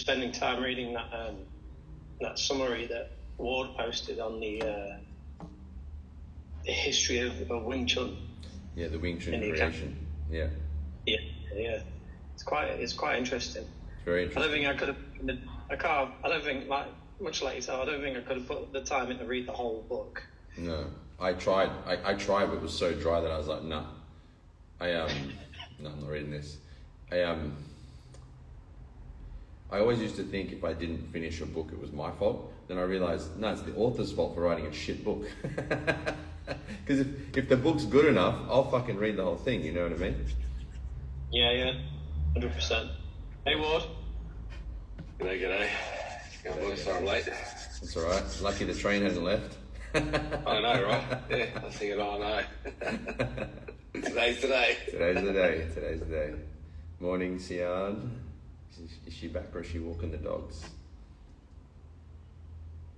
spending time reading that summary that Ward posted on the history of Wing Chun. Yeah, the Wing Chun creation. Yeah. Yeah. It's quite interesting. It's very interesting. I don't think I could have. I don't think, like much like yourself, I don't think I could have put the time in to read the whole book. No, I tried. I tried, but it was so dry that I was like, nah. No, I'm not reading this. I always used to think if I didn't finish a book, it was my fault. Then I realized, no, it's the author's fault for writing a shit book. Because if the book's good enough, I'll fucking read the whole thing, you know what I mean? Yeah, 100%. Hey, Ward. G'day. Sorry I'm late. It's alright. Lucky the train hasn't left. I know, right? Yeah, I was thinking, oh no. Today's the day. Today's the day. Morning, Sian. Is she back or is she walking the dogs?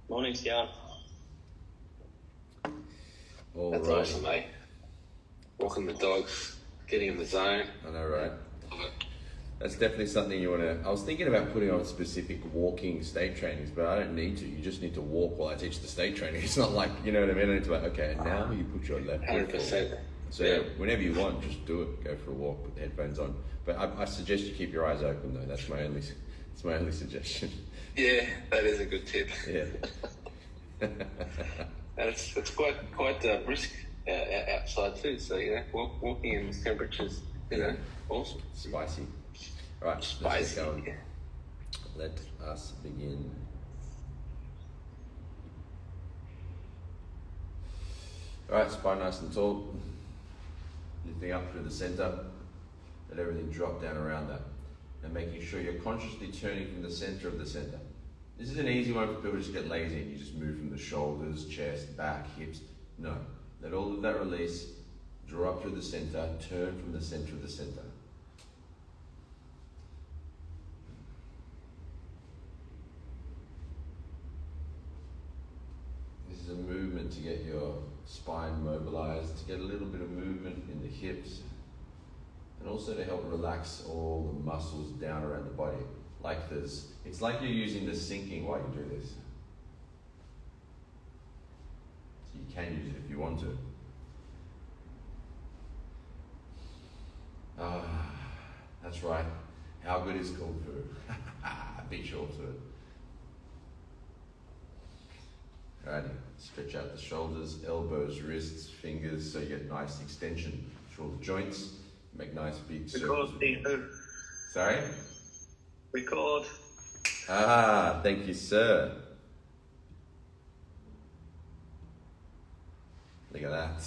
Morning, Sian. That's awesome, mate. Walking the dogs, getting in the zone. I know, right? Love it. That's definitely something you want to... I was thinking about putting on specific walking state trainings, but I don't need to. You just need to walk while I teach the state training. It's not like, you know what I mean? It's like, okay, now you put your left foot 100%. forward. So whenever you want, just do it. Go for a walk, put the headphones on. But I suggest you keep your eyes open, though. That's my only suggestion. Yeah, that is a good tip. Yeah. And it's quite brisk outside too. So walking in these temperatures, awesome. Spicy. All right, Spicy. let's get going. Let us begin. All right, spine nice and tall. Lifting up through the center. Let everything drop down around that. And making sure you're consciously turning from the center of the center. This is an easy one for people to just get lazy and you just move from the shoulders, chest, back, hips. No, let all of that release, draw up through the center, turn from the center of the center. This is a movement to get your spine mobilized, to get a little bit of movement in the hips, and also to help relax all the muscles down around the body. Like this. It's like you're using the sinking while you do this. So you can use it if you want to. That's right. How good is Kung Fu? Be sure to. Alrighty, stretch out the shoulders, elbows, wrists, fingers, so you get nice extension. Shoulder joints, make nice big circles. Sorry? Record. Thank you, sir. Look at that.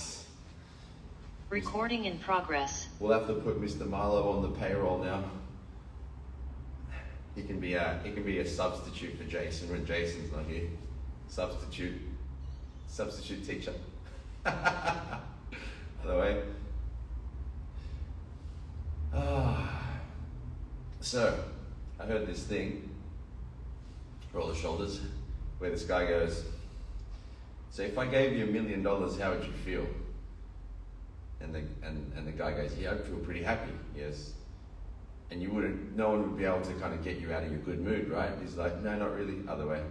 Recording in progress. We'll have to put Mr. Marlowe on the payroll now. He can be a substitute for Jason when Jason's not here. Substitute teacher. By the way. So, I heard this thing, roll the shoulders, where this guy goes, so if I gave you $1 million, how would you feel? And the guy goes, yeah, I'd feel pretty happy. Yes. And no one would be able to kind of get you out of your good mood, right? He's like, no, not really, other way.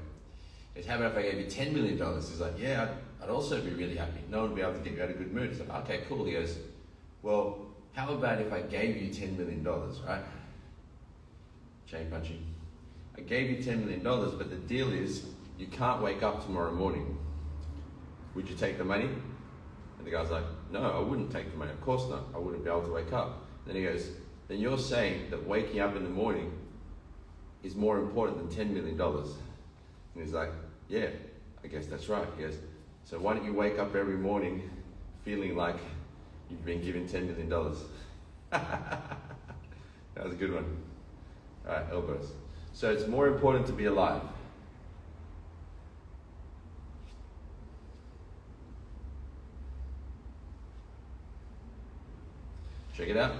He goes, how about if I gave you $10 million? He's like, yeah, I'd also be really happy. No one would be able to get you out of a good mood. He's like, okay, cool. He goes, well, how about if I gave you $10 million, right? Chain punching. I gave you $10 million, but the deal is you can't wake up tomorrow morning. Would you take the money? And the guy's like, no, I wouldn't take the money. Of course not. I wouldn't be able to wake up. Then he goes, then you're saying that waking up in the morning is more important than $10 million. And he's like, yeah, I guess that's right. He goes, so why don't you wake up every morning feeling like you've been given $10 million? That was a good one. All right, elbows. So it's more important to be alive. Check it out.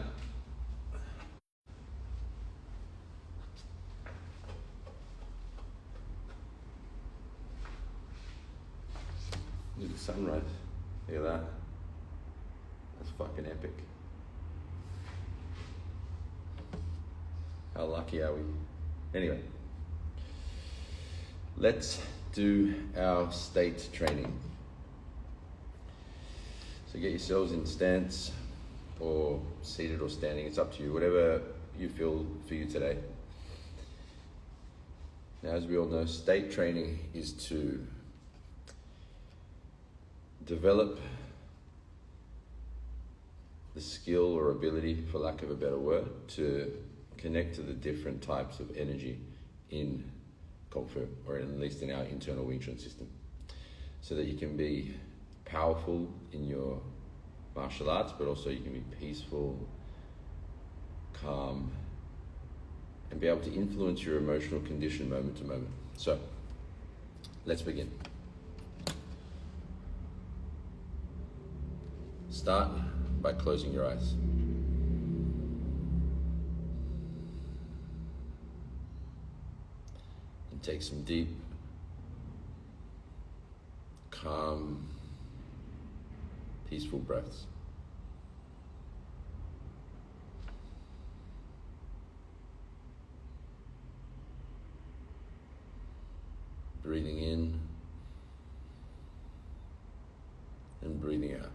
Look at the sunrise. Look at that. That's fucking epic. How lucky are we? Anyway, Let's do our state training. So get yourselves in stance or seated or standing, it's up to you, whatever you feel for you today. Now, as we all know, state training is to develop the skill or ability, for lack of a better word, to connect to the different types of energy in Kung Fu, or at least in our internal Wing Chun system, so that you can be powerful in your martial arts, but also you can be peaceful, calm, and be able to influence your emotional condition moment to moment. So, let's begin. Start by closing your eyes. And take some deep, calm, peaceful breaths. Breathing in and breathing out.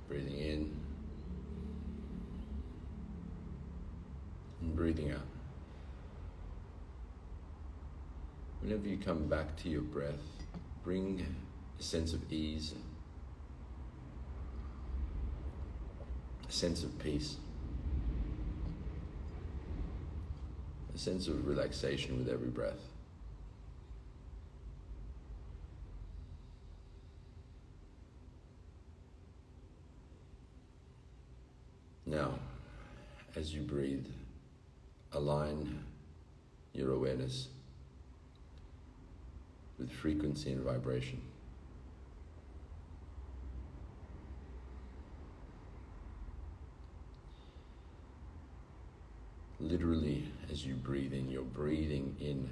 Breathing in and breathing out. Whenever you come back to your breath, bring a sense of ease, a sense of peace, a sense of relaxation with every breath. Now, as you breathe, align your awareness with frequency and vibration. Literally, as you breathe in, you're breathing in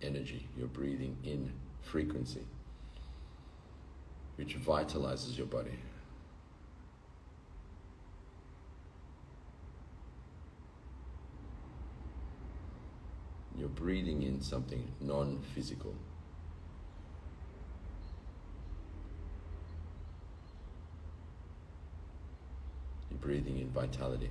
energy, you're breathing in frequency, which vitalizes your body. You're breathing in something non-physical. You're breathing in vitality.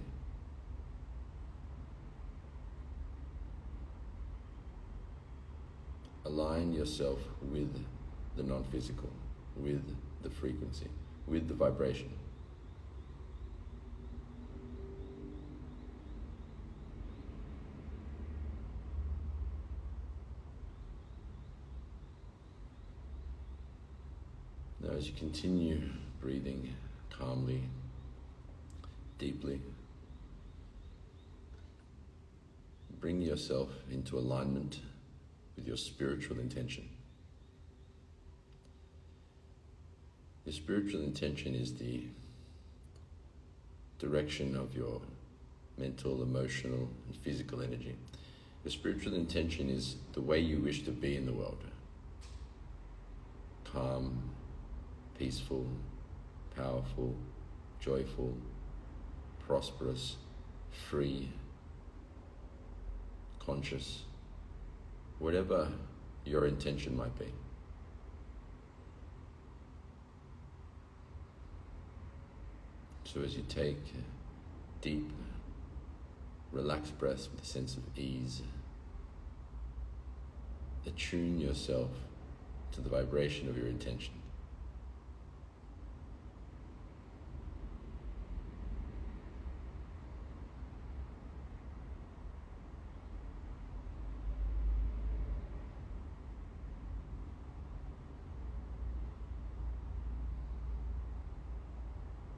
Align yourself with the non-physical, with the frequency, with the vibration. Now, as you continue breathing calmly, deeply, bring yourself into alignment with your spiritual intention. Your spiritual intention is the direction of your mental, emotional, and physical energy. Your spiritual intention is the way you wish to be in the world. Calm, peaceful, powerful, joyful, prosperous, free, conscious, whatever your intention might be. So as you take deep, relaxed breaths with a sense of ease, attune yourself to the vibration of your intention.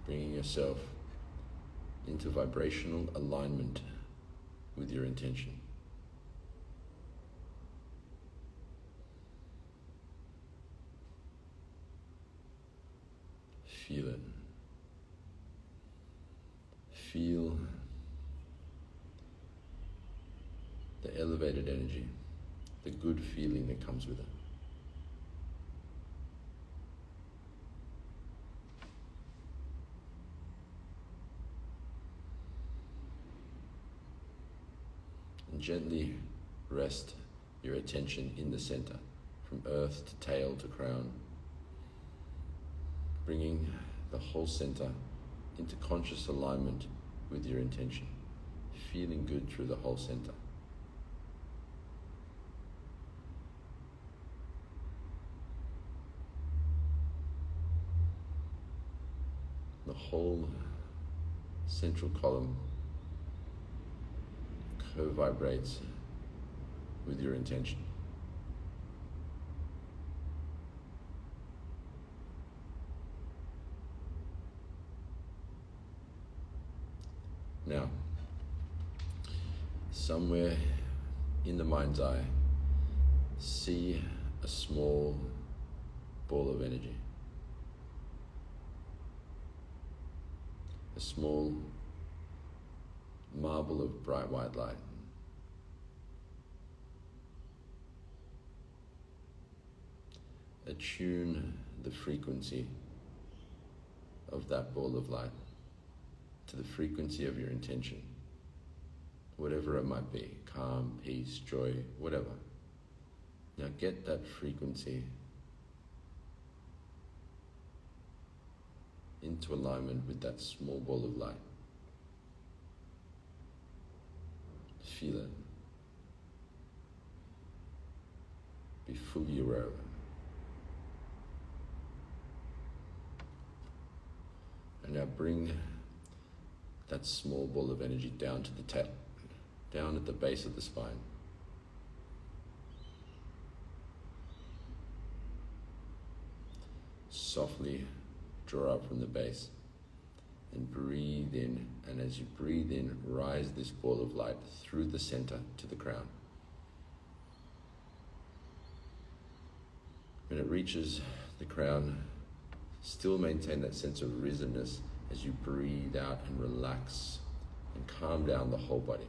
Bringing yourself into vibrational alignment with your intention. Feel it. Feel the elevated energy, the good feeling that comes with it. And gently rest your attention in the center, from earth to tail to crown, bringing the whole center into conscious alignment with your intention, feeling good through the whole center. The whole central column co-vibrates with your intention. Now, somewhere in the mind's eye, see a small ball of energy. A small marble of bright white light. Attune the frequency of that ball of light to the frequency of your intention, whatever it might be, calm, peace, joy, whatever. Now get that frequency into alignment with that small ball of light. Feel it. Be fully aware of it. And now bring that small ball of energy down to the tail, down at the base of the spine. Softly draw up from the base and breathe in, and as you breathe in, rise this ball of light through the center to the crown. When it reaches the crown, still maintain that sense of risenness as you breathe out and relax and calm down the whole body.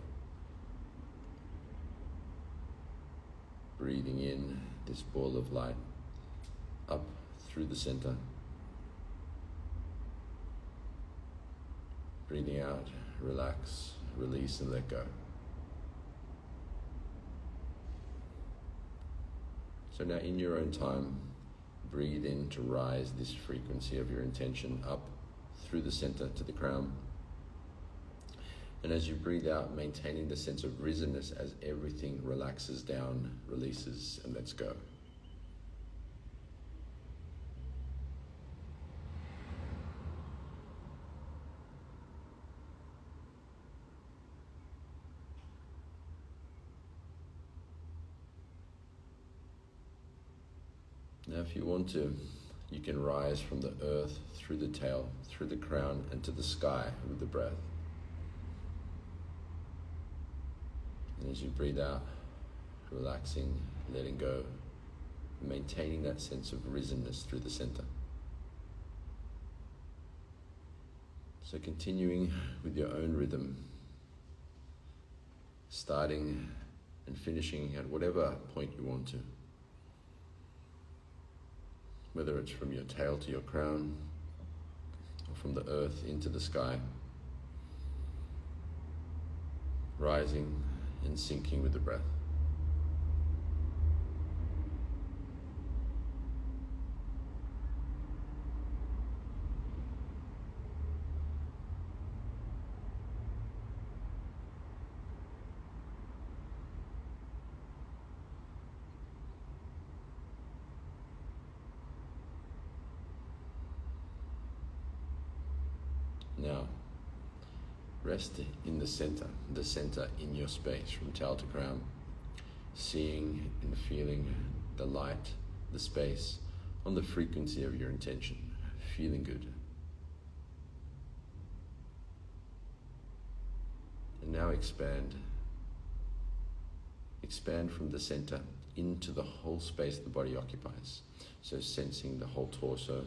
Breathing in this ball of light up through the center. Breathing out, relax, release and let go. So now in your own time, breathe in to rise this frequency of your intention up through the center to the crown. And as you breathe out, maintaining the sense of risenness as everything relaxes down, releases and lets go. Now if you want to, you can rise from the earth, through the tail, through the crown, and to the sky with the breath. And as you breathe out, relaxing, letting go, maintaining that sense of risenness through the center. So continuing with your own rhythm, starting and finishing at whatever point you want to. Whether it's from your tail to your crown, or from the earth into the sky, rising and sinking with the breath. Now, rest in the center in your space from tail to crown, seeing and feeling the light, the space, on the frequency of your intention, feeling good. And now expand from the center into the whole space the body occupies. So sensing the whole torso,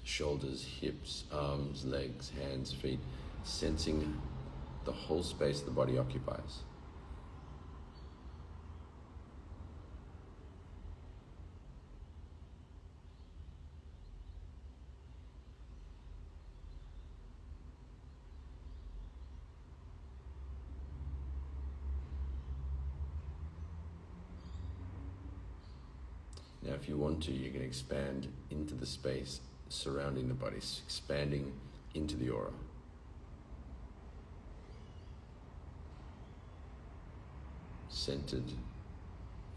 shoulders, hips, arms, legs, hands, feet, sensing the whole space the body occupies. if you want to, you can expand into the space surrounding the body, expanding into the aura. Centered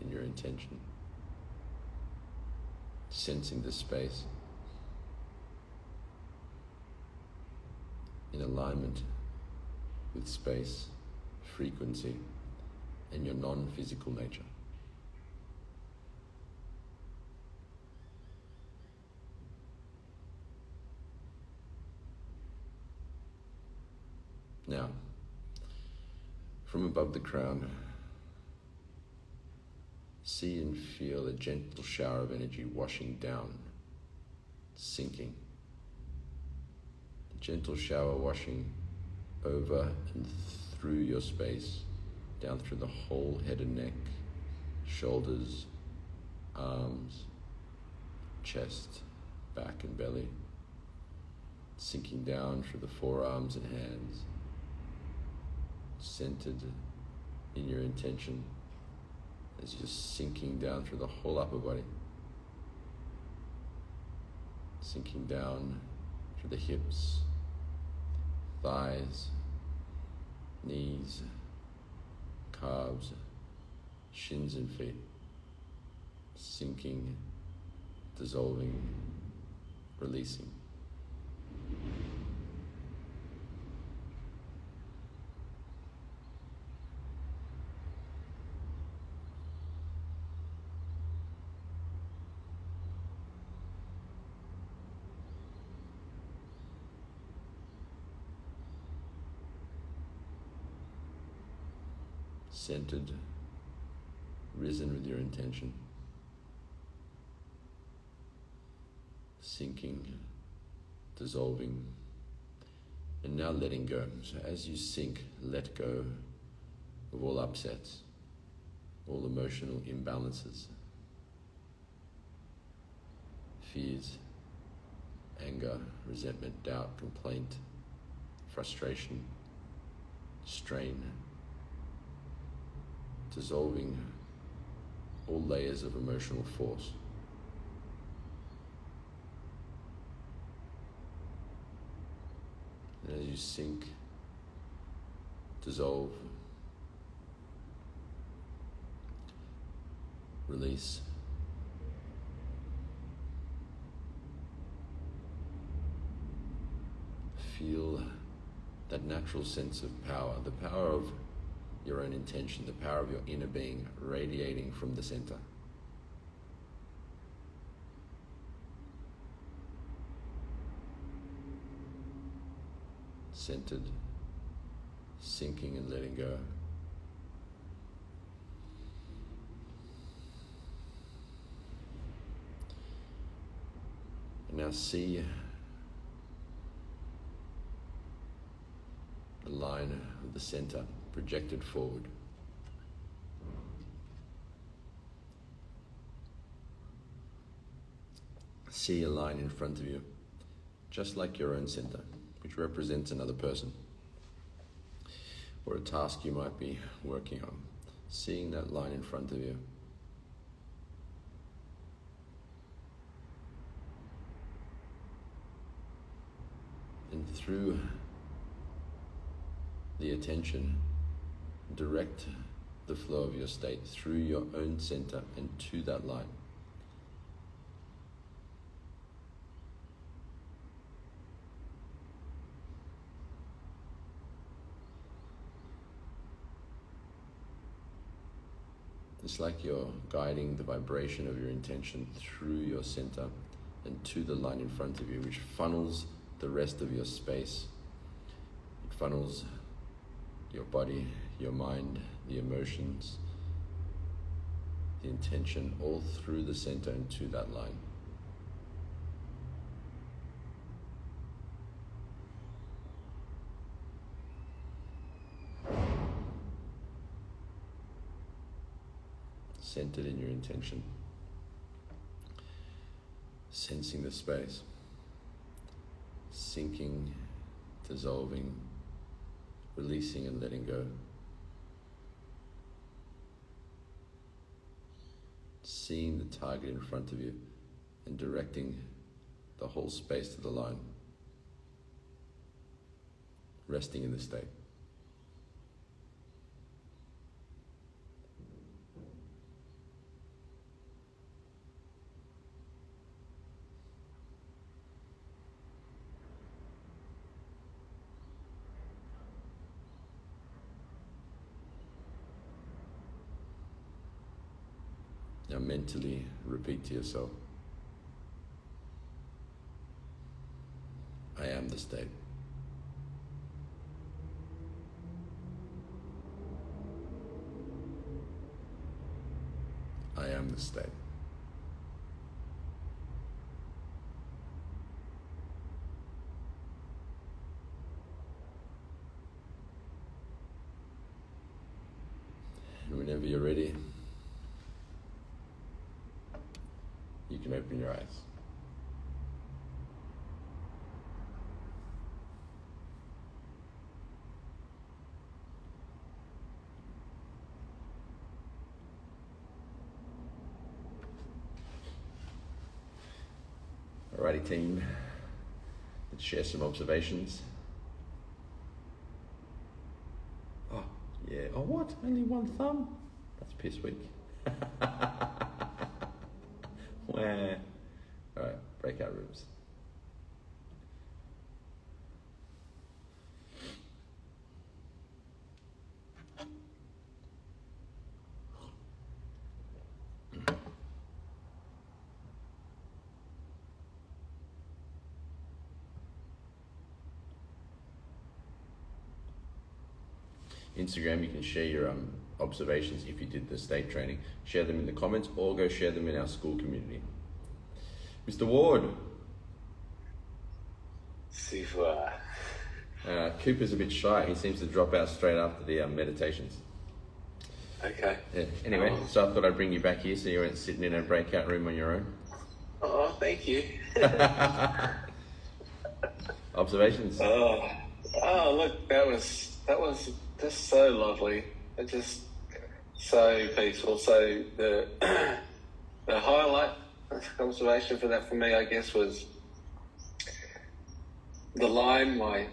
in your intention. Sensing the space. In alignment with space, frequency, and your non-physical nature. Now, from above the crown, see and feel a gentle shower of energy washing down, sinking. A gentle shower washing over and through your space, down through the whole head and neck, shoulders, arms, chest, back and belly, sinking down through the forearms and hands, centered in your intention as you're sinking down through the whole upper body, sinking down through the hips, thighs, knees, calves, shins and feet, sinking, dissolving, releasing. Centered, risen with your intention, sinking, dissolving, and now letting go. So as you sink, let go of all upsets, all emotional imbalances, fears, anger, resentment, doubt, complaint, frustration, strain, dissolving all layers of emotional force. And as you sink, dissolve, release, feel that natural sense of power, the power of your own intention, the power of your inner being radiating from the center. Centered, sinking and letting go. And now see the line of the center projected forward. See a line in front of you, just like your own center, which represents another person or a task you might be working on. Seeing that line in front of you. And through the attention, direct the flow of your state through your own center and to that line. It's like you're guiding the vibration of your intention through your center and to the line in front of you, which funnels the rest of your space. It funnels your body, your mind, the emotions, the intention, all through the center and to that line. Centered in your intention, sensing the space, sinking, dissolving, releasing and letting go. seeing the target in front of you and directing the whole space to the line. Resting in the state. Now mentally repeat to yourself, I am the state. I am the state. And whenever you're ready, you can open your eyes. Alrighty team, let's share some observations. Oh, yeah, oh what, only one thumb? That's piss weak. Wah. Alright, breakout rooms. Instagram, you can share your observations if you did the state training. Share them in the comments or go share them in our school community. Mr. Ward. Super. Cooper's a bit shy. He seems to drop out straight after the meditations. Okay. Yeah. Anyway, so I thought I'd bring you back here so you weren't sitting in a breakout room on your own. Oh, thank you. Observations? Oh, look, that was just so lovely. It just so peaceful. So the highlight observation for that for me, I guess, was the line, my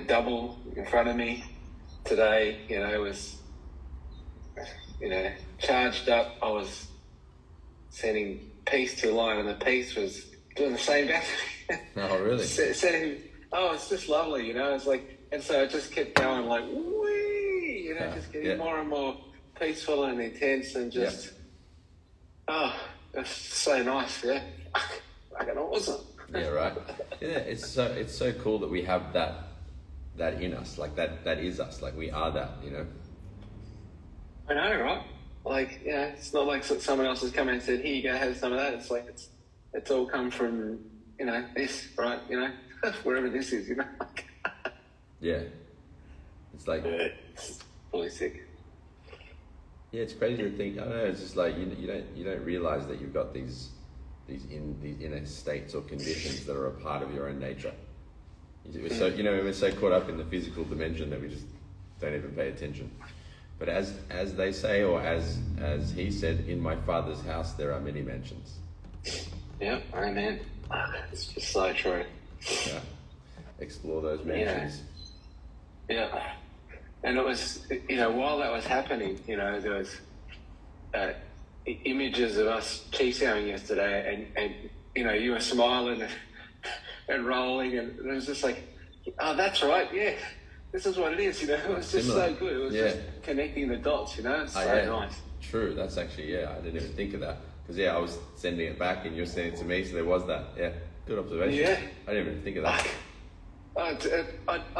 double in front of me today. Was charged up. I was sending peace to the line, and the peace was doing the same back. Oh, really? It's just lovely, It's like, and so it just kept going like, wee, just getting more and more peaceful and intense, and just, it's so nice, fucking awesome. Yeah, right. Yeah, it's so cool that we have that in us, like that is us, like we are that, I know, right? Like, it's not like someone else has come in and said, here you go, have some of that. It's like it's all come from this, right? Wherever this is, Yeah. It's like it's fully sick. Yeah, it's crazy to think. I don't know. It's just like you don't realize that you've got these inner states or conditions that are a part of your own nature. We're so caught up in the physical dimension that we just don't even pay attention. But as they say, or as he said, in my Father's house there are many mansions. Yeah, amen. It's just so true. Yeah, explore those mansions. Yeah. And it was, while that was happening, there was images of us chi-sowing yesterday, and you were smiling and rolling, and it was just like, oh, that's right, yeah, this is what it is, It was just Similar. so good. It was just connecting the dots, It's so nice. True, that's actually, I didn't even think of that. Because, I was sending it back and you were sending it to me, so there was that. Yeah, good observation. Yeah. I didn't even think of that. I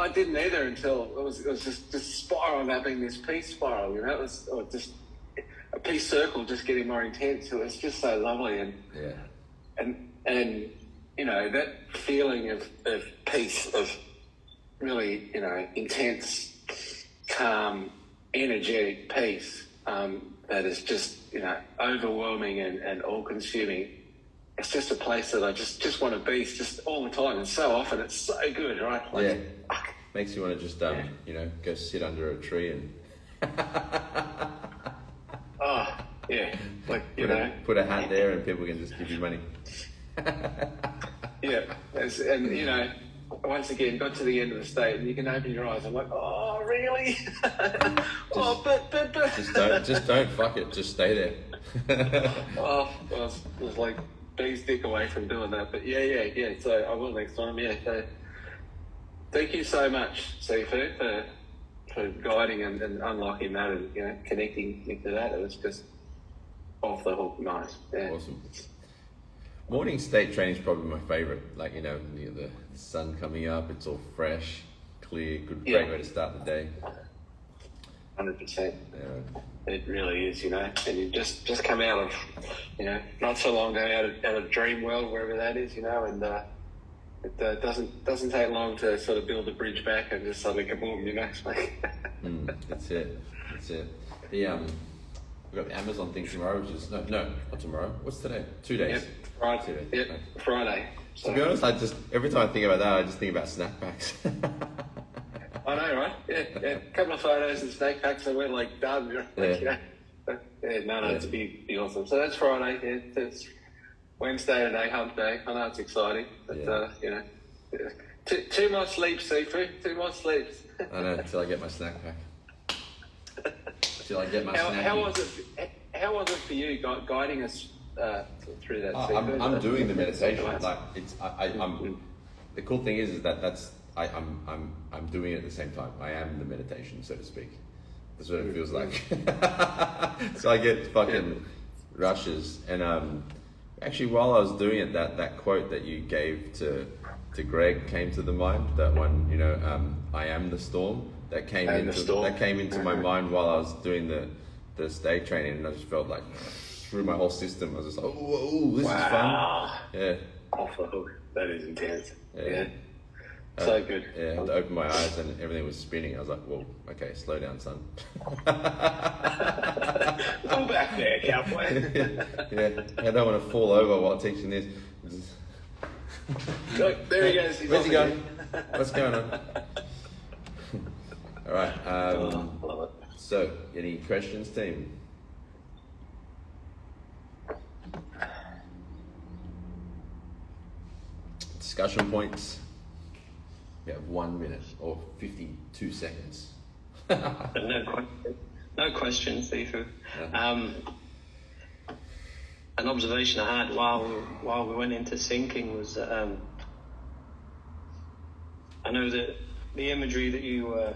didn't either until it was just spiraling up being this peace spiral, It was just a peace circle, just getting more intense. It was just so lovely, and that feeling of peace, of really intense, calm, energetic peace that is just overwhelming and all consuming. It's just a place that I just want to be just all the time, and so often it's so good, right? Like, makes you want to just go sit under a tree and Yeah, like, put a hat there and people can just give you money. Yeah, and once again, got to the end of the state, and you can open your eyes. I'm like, oh, really? But. Just don't fuck it. Just stay there. Oh, I was like bee's dick away from doing that. But yeah. So I will next time. Yeah. So thank you so much, Sifu, for guiding and unlocking that, and connecting me to that. It was just off the hook, nice. Yeah. Awesome. Morning state training is probably my favorite. Like, the sun coming up, it's all fresh, clear, great way to start the day. 100%. Yeah. It really is, and you just come out of, not so long ago out of dream world, wherever that is, and it doesn't take long to sort of build a bridge back and just suddenly kaboom, It's like That's it. We've got the Amazon thing tomorrow, which is not tomorrow. What's today? 2 days. Yep, Friday. 2 days. Yep, Friday. So. To be honest, every time I think about that, I just think about snack packs. I know, right? Yeah. A couple of photos and snack packs, and we're like done. Yeah. It'd be awesome. So that's Friday. Yeah, it's Wednesday today, hump day. I know it's exciting, but two more sleeps, Sifu. 2 more sleeps. I know, until I get my snack pack. Till I get my snack. How was it for you guiding us through that? I'm doing the meditation. Like I'm. The cool thing is that I'm doing it at the same time. I am the meditation, so to speak. That's what it feels like. So I get fucking rushes, and actually while I was doing it, that quote that you gave to Greg came to the mind. That one, I am the storm. That came into my mind while I was doing the state training, and I just felt like through my whole system. I was just like, whoa, this is fun. Yeah. Off the hook. That is intense. Yeah. So good. Yeah, I had to open my eyes and everything was spinning. I was like, whoa, okay, slow down, son. Go back there, cowboy. Yeah, I don't want to fall over while teaching this. Look, there he goes. Where's he going? What's going on? All right. Love it. So, any questions, team? Discussion points. We have 1 minute or 52 seconds. No questions, Sifu. Yeah. An observation I had while we went into sinking was that I know that the imagery that you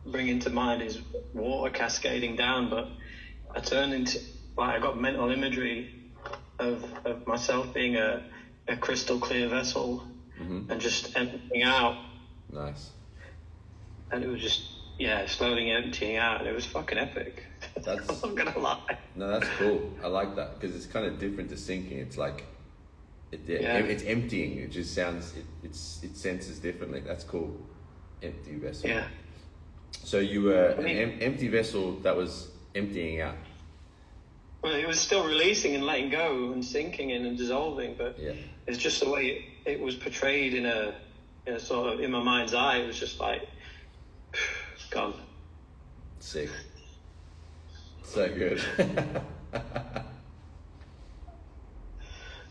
bring into mind is water cascading down, but I got mental imagery of myself being a crystal clear vessel and just emptying out. Nice. And it was just, slowly emptying out, and it was fucking epic. I'm not gonna lie. No, that's cool. I like that because it's kind of different to sinking. It's like, it's emptying. It just sounds, it senses differently. That's cool. Empty vessel. Yeah. So you were an empty vessel that was emptying out. Well, it was still releasing and letting go and sinking in and dissolving, but it's just the way it was portrayed in a sort of, in my mind's eye. It was just like, gone. Sick. So good.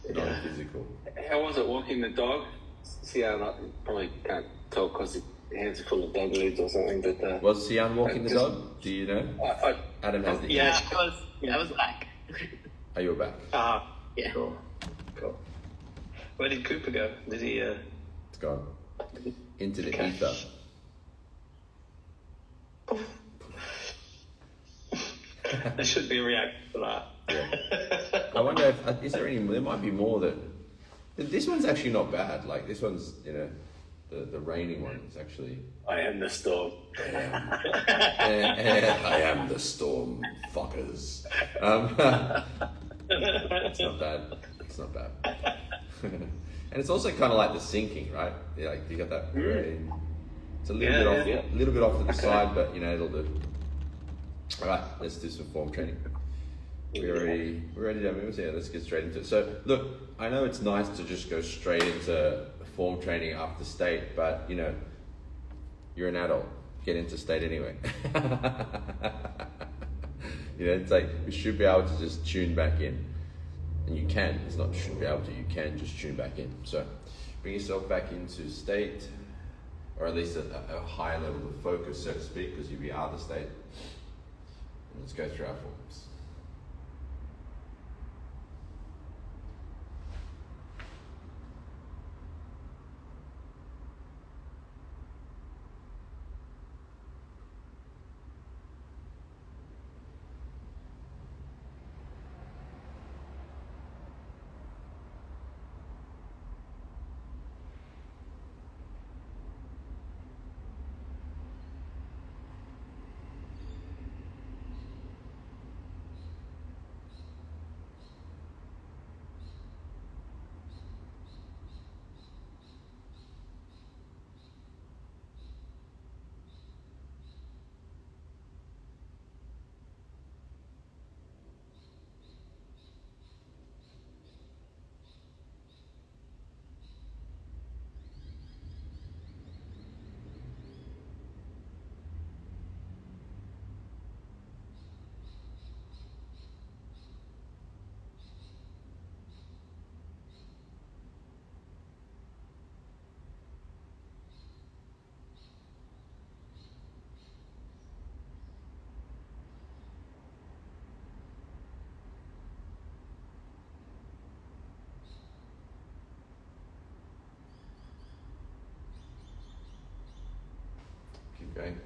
Non-physical. How was it walking the dog? Sian, I probably can't tell because his hands are full of dog leads or something. But was Sian walking the dog? Do you know? Adam has the. Yeah, I was back. Are you back? Yeah. Cool. Where did Cooper go? Did he? It's gone into the ether. There should be a reaction to that. Yeah. I wonder if is there any? There might be more that. This one's actually not bad. Like this one's, the raining one is actually. I am the storm. I am the storm, fuckers. It's not bad. It's not bad. And it's also kind of like the sinking, right? Like you got that rain. It's a little bit off to the side, but it'll do. All right, let's do some form training. We're ready to move. Let's get straight into it. So, look, I know it's nice to just go straight into form training after state, but you're an adult. Get into state anyway. You know, it's like we should be able to just tune back in. And you can, it's not should be able to, you can just tune back in. So bring yourself back into state, or at least a higher level of focus, so to speak, because you are the state. And let's go through our forms. Keep going.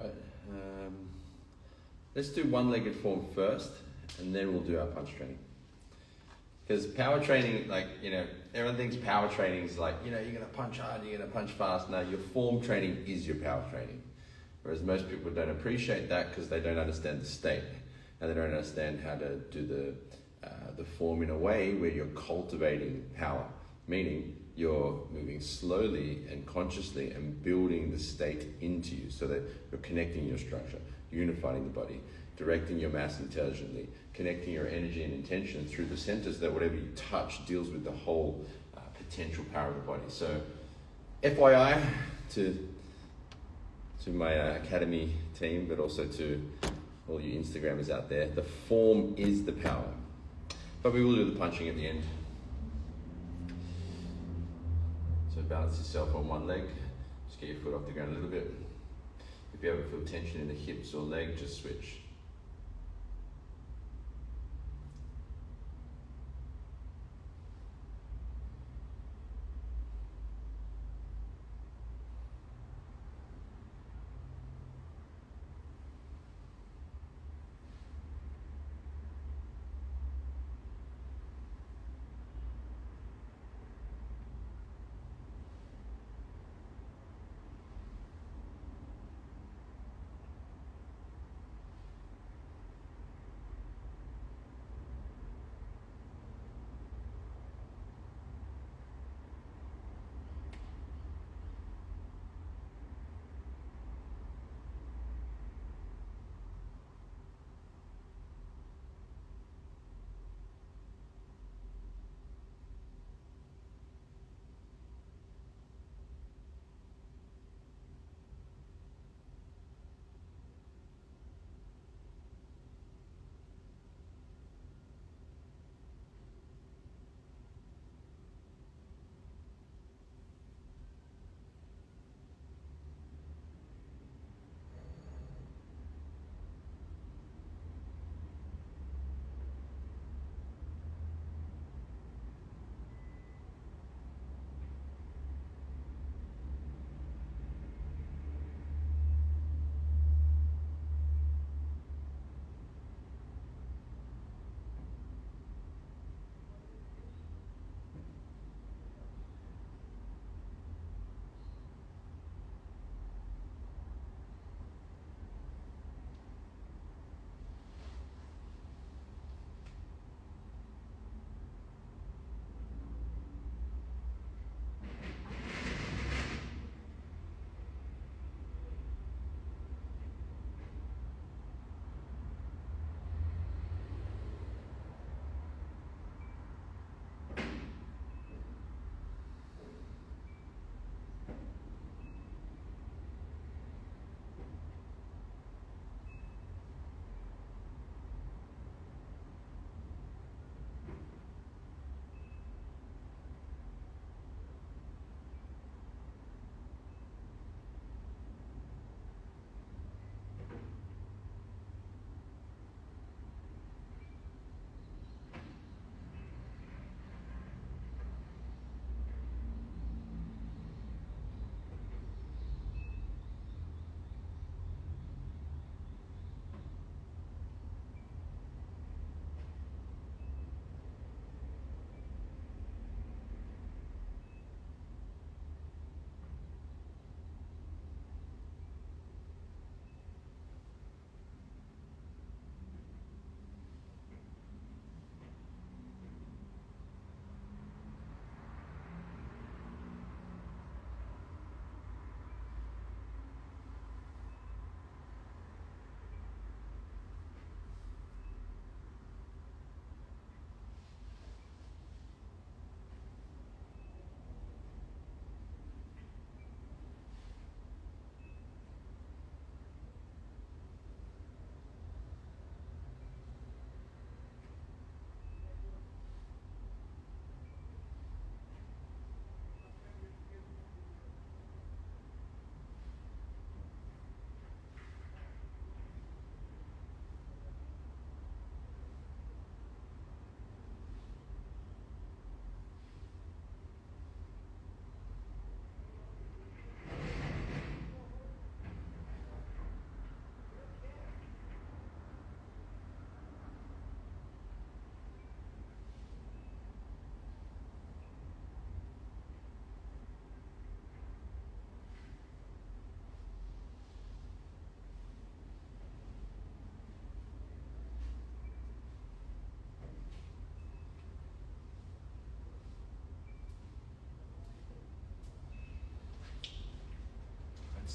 right. Let's do one-legged form first, and then we'll do our punch training. Because power training, like, you know, everyone thinks power training is like, you know, you're going to punch hard, you're going to punch fast. No, your form training is your power training. Whereas most people don't appreciate that because they don't understand the state. And they don't understand how to do the form in a way where you're cultivating power. Meaning, you're moving slowly and consciously and building the state into you so that you're connecting your structure, unifying the body, directing your mass intelligently, connecting your energy and intention through the centers that whatever you touch deals with the whole potential power of the body. So, FYI to my academy team, but also to all you Instagrammers out there, the form is the power. But we will do the punching at the end. So balance yourself on one leg. Just get your foot off the ground a little bit. If you ever feel tension in the hips or leg, just switch.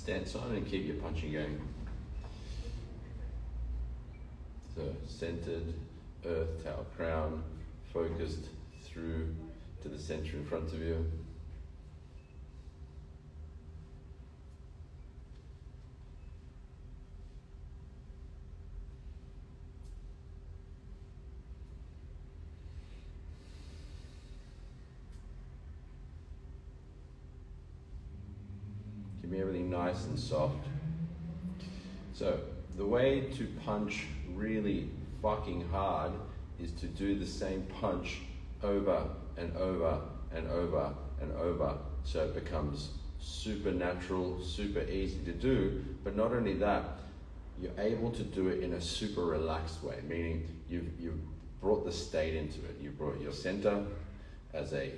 stance on and keep your punching going. So centered, earth, tail, crown, focused through to the center in front of you. Keep everything nice and soft. So the way to punch really fucking hard is to do the same punch over and over and over and over, so it becomes super natural, super easy to do. But not only that, you're able to do it in a super relaxed way, meaning you've brought the state into it. You brought your center as a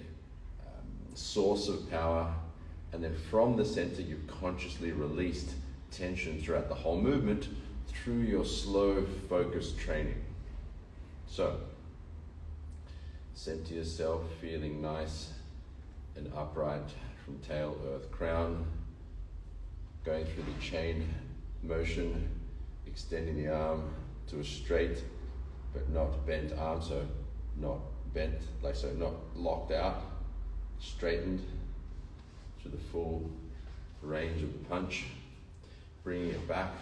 source of power, and then from the center you've consciously released tension throughout the whole movement through your slow focused training. So center yourself, feeling nice and upright from tail, earth, crown, going through the chain motion, extending the arm to a straight but not bent arm, so not bent, like so, not locked out, straightened to the full range of the punch, bringing it back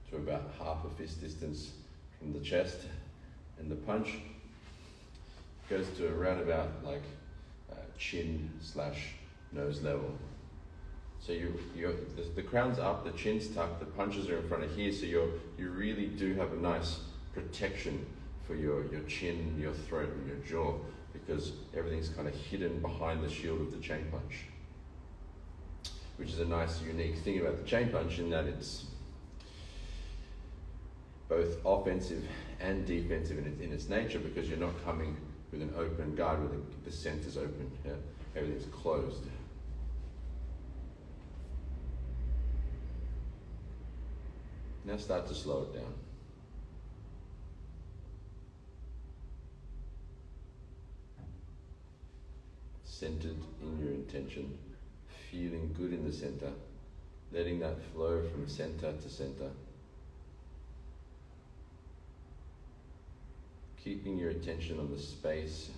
to about half a fist distance from the chest, and the punch goes to around about like chin / nose level. So the crown's up, the chin's tucked, the punches are in front of here, so you really do have a nice protection for your chin, your throat and your jaw, because everything's kind of hidden behind the shield of the chain punch. Which is a nice unique thing about the chain punch, in that it's both offensive and defensive in its nature, because you're not coming with an open guard where the center's open, yeah? Everything's closed. Now start to slow it down. Centered in your intention, feeling good in the center, letting that flow from center to center. Keeping your attention on the space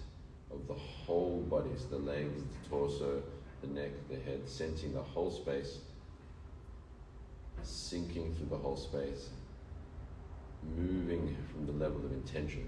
of the whole body, so the legs, the torso, the neck, the head, sensing the whole space, sinking through the whole space, moving from the level of intention.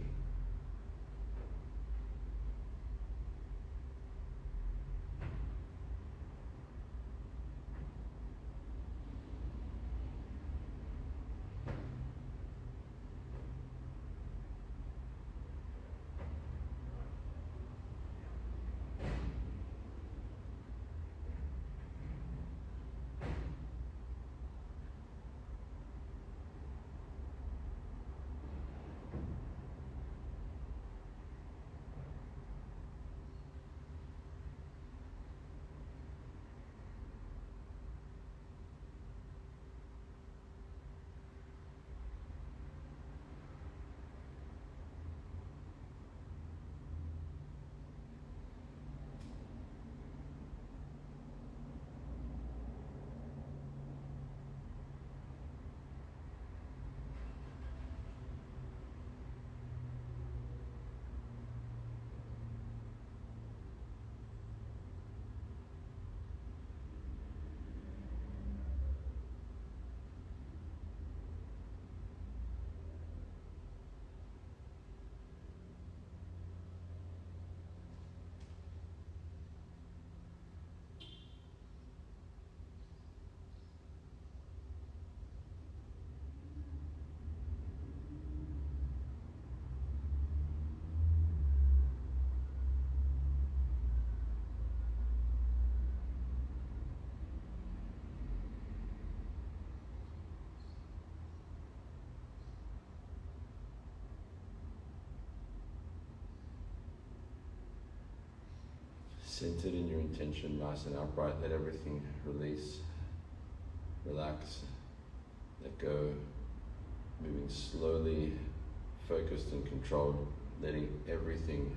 Centered in your intention, nice and upright, let everything release, relax, let go, moving slowly, focused and controlled, letting everything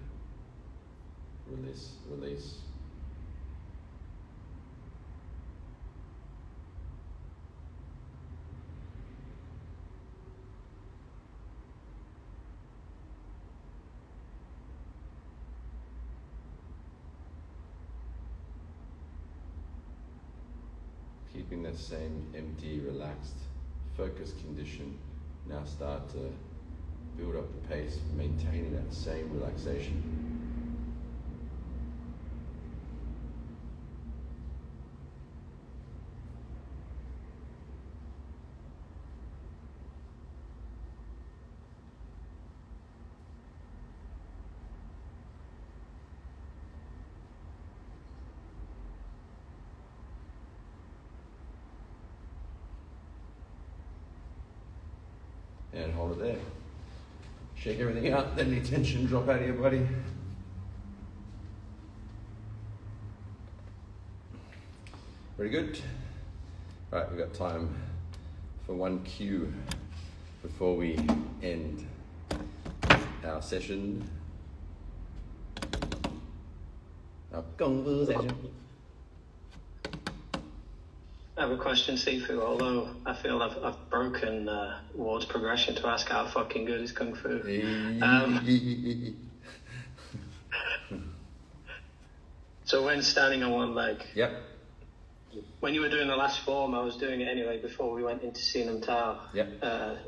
release. Keeping that same empty, relaxed, focused condition. Now start to build up the pace, maintaining that same relaxation. And hold it there. Shake everything out, let any tension drop out of your body. Very good. Right, we've got time for one cue before we end our session. Our Kung Fu session. I have a question, Sifu, although I feel I've broken Ward's progression to ask how fucking good is Kung Fu. So when standing on one leg, Yep. when you were doing the last form, I was doing it anyway before we went into Sinam Tao. Yep.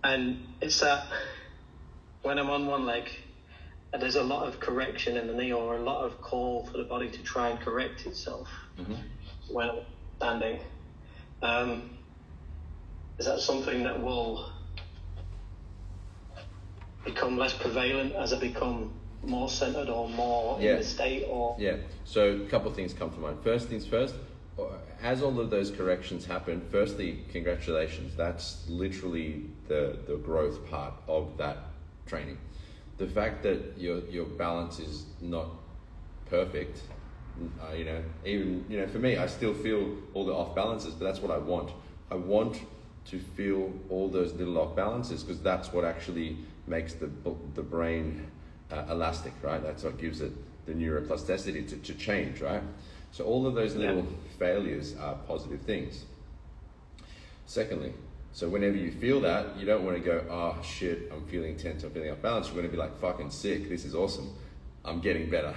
And it's that when I'm on one leg, there's a lot of correction in the knee, or a lot of call for the body to try and correct itself. Mm-hmm. When standing, is that something that will become less prevalent as I become more centered or more in the state? Or yeah. So a couple of things come to mind. First things first, as all of those corrections happen, firstly, congratulations. That's literally the growth part of that training. The fact that your balance is not perfect. Even for me, I still feel all the off balances, but that's what I want. I want to feel all those little off balances, because that's what actually makes the brain elastic, right? That's what gives it the neuroplasticity to change, right? So all of those little failures are positive things. Secondly, so whenever you feel that, you don't want to go, oh shit, I'm feeling tense, I'm feeling off balance. You're going to be like, fucking sick, this is awesome, I'm getting better,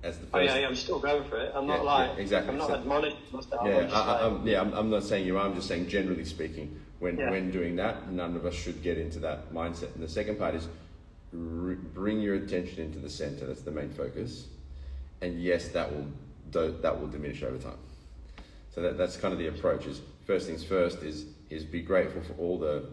As the first. I'm still going for it. I'm not exactly. I'm not admonishing myself. I'm not saying you are. I'm just saying, generally speaking, when doing that, none of us should get into that mindset. And the second part is bring your attention into the center. That's the main focus. And yes, that will diminish over time. So that's kind of the approach. Is first things first is be grateful for all the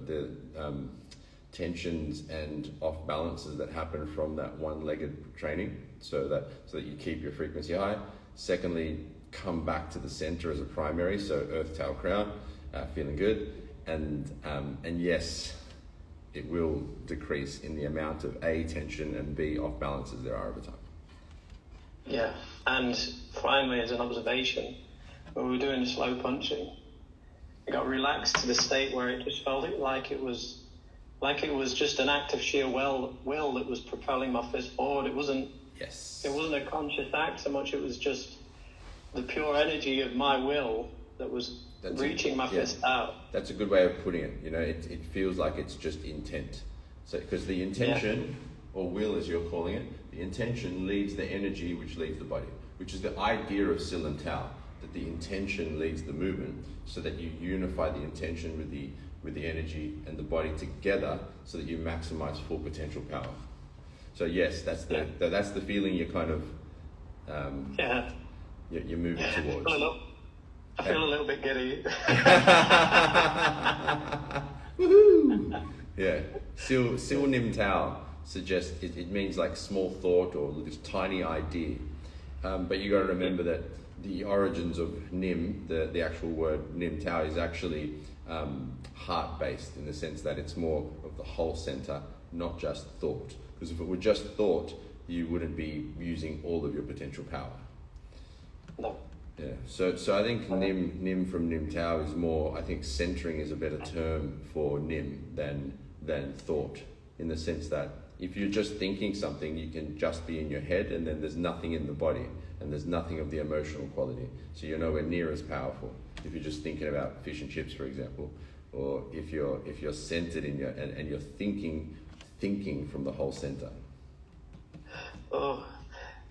tensions and off balances that happen from that one-legged training, so that you keep your frequency high. Secondly, come back to the center as a primary, so earth, tail, crown, feeling good, and yes, it will decrease in the amount of A, tension, and B, off balances there are over time. Yeah, and finally, as an observation, when we were doing the slow punching, it got relaxed to the state where it just felt like it was just an act of sheer will that was propelling my fist forward. It wasn't a conscious act so much. It was just the pure energy of my will that was reaching my fist out. That's a good way of putting it. It feels like it's just intent. So because the intention, or will as you're calling it, the intention leads the energy, which leads the body, which is the idea of Silam Tao, that the intention leads the movement, so that you unify the intention with the energy and the body together, so that you maximize full potential power. So yes, that's the feeling you're kind of you're moving towards. I feel a little bit giddy. Woohoo! Yeah, Sil Nim Tao suggests it means like small thought or this tiny idea, but you got to remember that the origins of Nim, the actual word Nim Tao, is actually heart-based, in the sense that it's more of the whole center, not just thought. Because if it were just thought, you wouldn't be using all of your potential power. No. Yeah. So I think Nim from Nim Tao is more. I think centering is a better term for Nim than thought, in the sense that if you're just thinking something, you can just be in your head, and then there's nothing in the body, and there's nothing of the emotional quality. So you're nowhere near as powerful if you're just thinking about fish and chips, for example, or if you're centered in your and you're thinking from the whole center. Oh,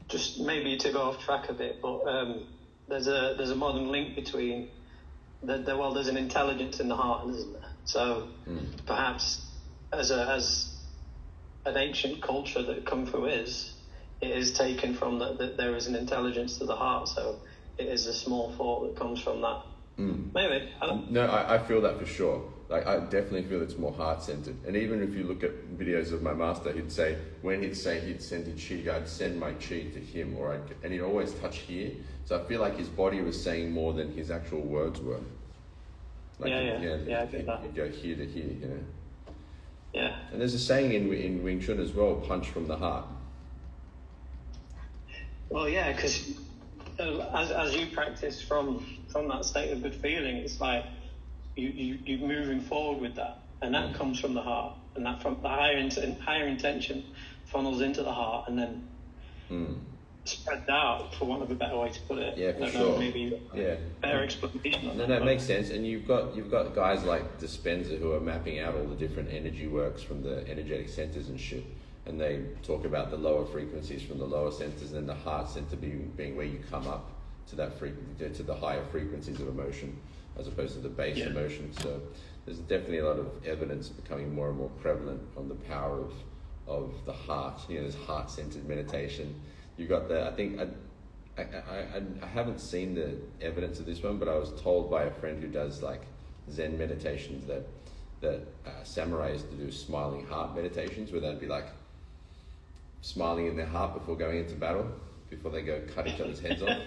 just maybe to go off track a bit, but there's a modern link between there's an intelligence in the heart, isn't there? So perhaps as an ancient culture that Kung Fu is, it is taken from that there is an intelligence to the heart. So it is a small thought that comes from that. Maybe. I don't. No, I feel that for sure. Like, I definitely feel it's more heart-centered. And even if you look at videos of my master, he'd say, when he'd send his chi, I'd send my chi to him, and he'd always touch here. So I feel like his body was saying more than his actual words were. Like, I get that. He'd go here to here, you know. Yeah. And there's a saying in Wing Chun as well, punch from the heart. Well, yeah, because as you practice from that state of good feeling, it's like you're moving forward with that, and that comes from the heart, and that from the higher intention funnels into the heart, and then spreads out, for want of a better way to put it. Yeah, for I don't sure. know, maybe better explanation on No, that. it makes sense. And you've got guys like Dispenser who are mapping out all the different energy works from the energetic centers and shit. And they talk about the lower frequencies from the lower centers, and the heart center being where you come up to that to the higher frequencies of emotion, as opposed to the base emotion. So there's definitely a lot of evidence becoming more and more prevalent on the power of the heart. You know, there's heart-centered meditation. You got the, I think, I haven't seen the evidence of this one, but I was told by a friend who does like Zen meditations that samurais do smiling heart meditations, where they'd be like smiling in their heart before going into battle, before they go cut each other's heads off.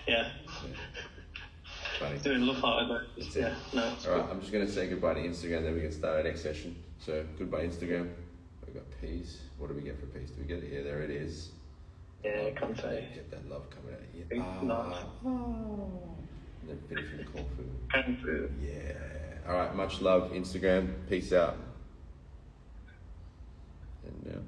Yeah. Funny. Doing love heart, but All right, I'm just going to say goodbye to Instagram, then we can start our next session. So goodbye Instagram. We've got peace. What do we get for peace? Do we get it? Yeah, there it is. Yeah, confetti. Get that love coming out of here. Big love. And then finishing the Kung Fu. Kung Fu. Yeah. All right, much love Instagram. Peace out. And